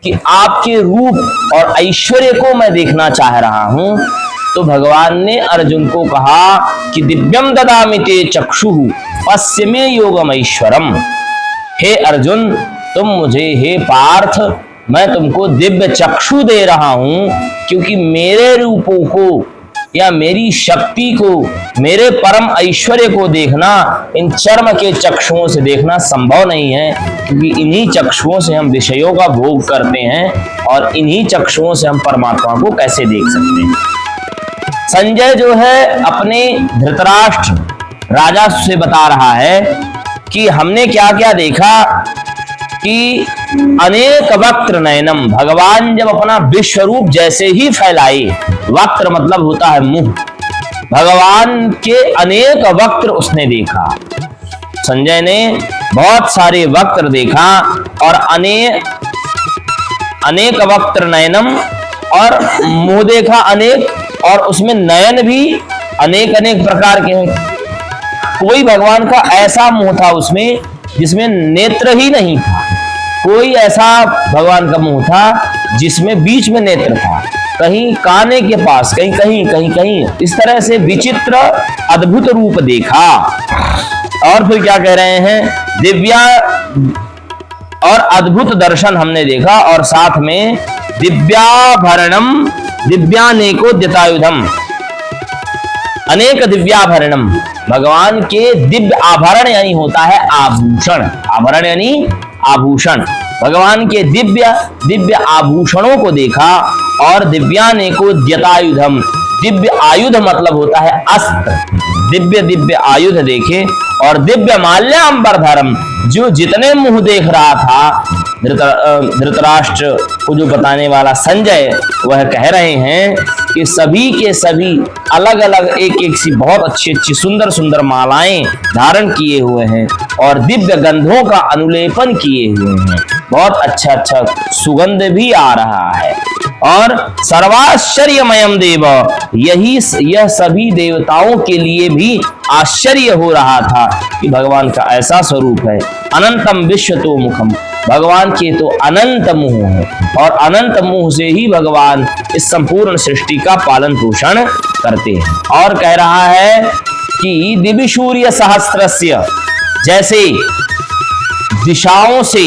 कि आपके रूप और ऐश्वर्य को मैं देखना चाह रहा हूं। तो भगवान ने अर्जुन को कहा कि दिव्यम ददामि ते चक्षुः पश्य मे योगम ऐश्वरम। हे अर्जुन, तुम मुझे, हे पार्थ, मैं तुमको दिव्य चक्षु दे रहा हूं, क्योंकि मेरे रूपों को या मेरी शक्ति को, मेरे परम ऐश्वर्य को देखना इन चर्म के चक्षुओं से देखना संभव नहीं है, क्योंकि इन्हीं चक्षुओं से हम विषयों का भोग करते हैं और इन्हीं चक्षुओं से हम परमात्मा को कैसे देख सकते हैं। संजय जो है अपने धृतराष्ट्र राजा से बता रहा है कि हमने क्या क्या देखा कि अनेक वक्त्र नयनम, भगवान जब अपना विश्व रूप जैसे ही फैलाए, वक्त्र मतलब होता है मुंह, भगवान के अनेक वक्त्र उसने देखा। संजय ने बहुत सारे वक्त्र देखा और अनेक वक्त्र नयनम, और मुंह देखा अनेक, और उसमें नयन भी अनेक अनेक प्रकार के हैं। कोई भगवान का ऐसा मुंह था उसमें जिसमें नेत्र ही नहीं था, कोई ऐसा भगवान का मुंह था जिसमें बीच में नेत्र था, कहीं काने के पास, कहीं कहीं कहीं कहीं, इस तरह से विचित्र अद्भुत रूप देखा। और फिर क्या कह रहे हैं, दिव्या और अद्भुत दर्शन हमने देखा, और साथ में दिव्याभरणम दिव्यानेको द्यतायुधम, अनेक दिव्याभरणम, भगवान के दिव्य आभरण यानी होता है आभूषण, आभरण यानी आभूषण, भगवान के दिव्य दिव्य आभूषणों को देखा। और दिव्यानेको द्यतायुधम, दिव्य आयुध मतलब होता है अस्त्र, दिव्य दिव्य आयुध देखे। और दिव्य माल्याम्बरधरम, जो जितने मुंह देख रहा था धृतराष्ट्र को जो बताने वाला संजय, वह कह रहे हैं कि सभी के सभी अलग अलग एक एक सी बहुत अच्छी अच्छी सुंदर सुंदर मालाएं धारण किए हुए हैं और दिव्य गंधों का अनुलेपन किए हुए हैं, बहुत अच्छा अच्छा सुगंध भी आ रहा है। और सर्वाश्चर्यमयम देव, यह सभी देवताओं के लिए भी आश्चर्य हो रहा था कि भगवान का ऐसा स्वरूप है। अनंतम विश्वतो मुखम, भगवान के तो अनंत मुंह है और अनंत मुंह से ही भगवान इस संपूर्ण सृष्टि का पालन पोषण करते हैं। और कह रहा है कि दिव्य सूर्य सहस्त्रस्य, जैसे दिशाओं से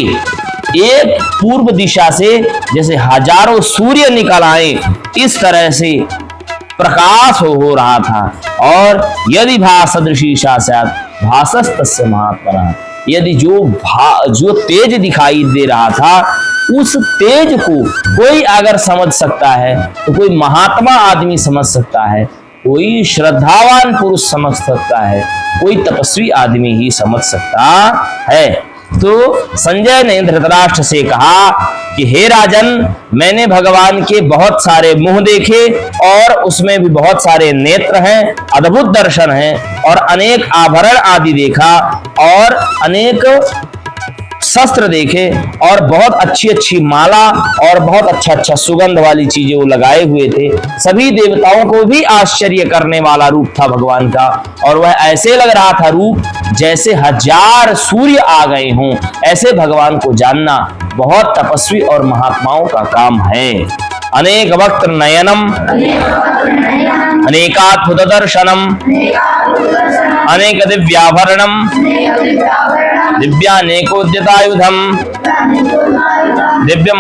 एक पूर्व दिशा से जैसे हजारों सूर्य निकल आए, इस तरह से प्रकाश हो रहा था। और यदि भासदृशी साक्षात भासस्तस्य महात्मनः, यदि जो तेज दिखाई दे रहा था, उस तेज को कोई अगर समझ सकता है तो कोई महात्मा आदमी समझ सकता है, कोई श्रद्धावान पुरुष समझ सकता है, कोई तपस्वी आदमी ही समझ सकता है। तो संजय ने धृतराष्ट्र से कहा कि हे राजन, मैंने भगवान के बहुत सारे मुंह देखे और उसमें भी बहुत सारे नेत्र हैं, अद्भुत दर्शन हैं, और अनेक आभरण आदि देखा और अनेक शस्त्र देखे और बहुत अच्छी अच्छी माला और बहुत अच्छा अच्छा सुगंध वाली चीजें वो लगाए हुए थे। सभी देवताओं को भी आश्चर्य करने वाला रूप था भगवान का, और वह ऐसे लग रहा था रूप जैसे हजार सूर्य आ गए हों। ऐसे भगवान को जानना बहुत तपस्वी और महात्माओं का काम है। अनेक वक्त्र नयनम अनेकाद्भुत दर्शनम अनेक दिव्याभरणम दिव्यानेकोद्यतायुधम दिव्य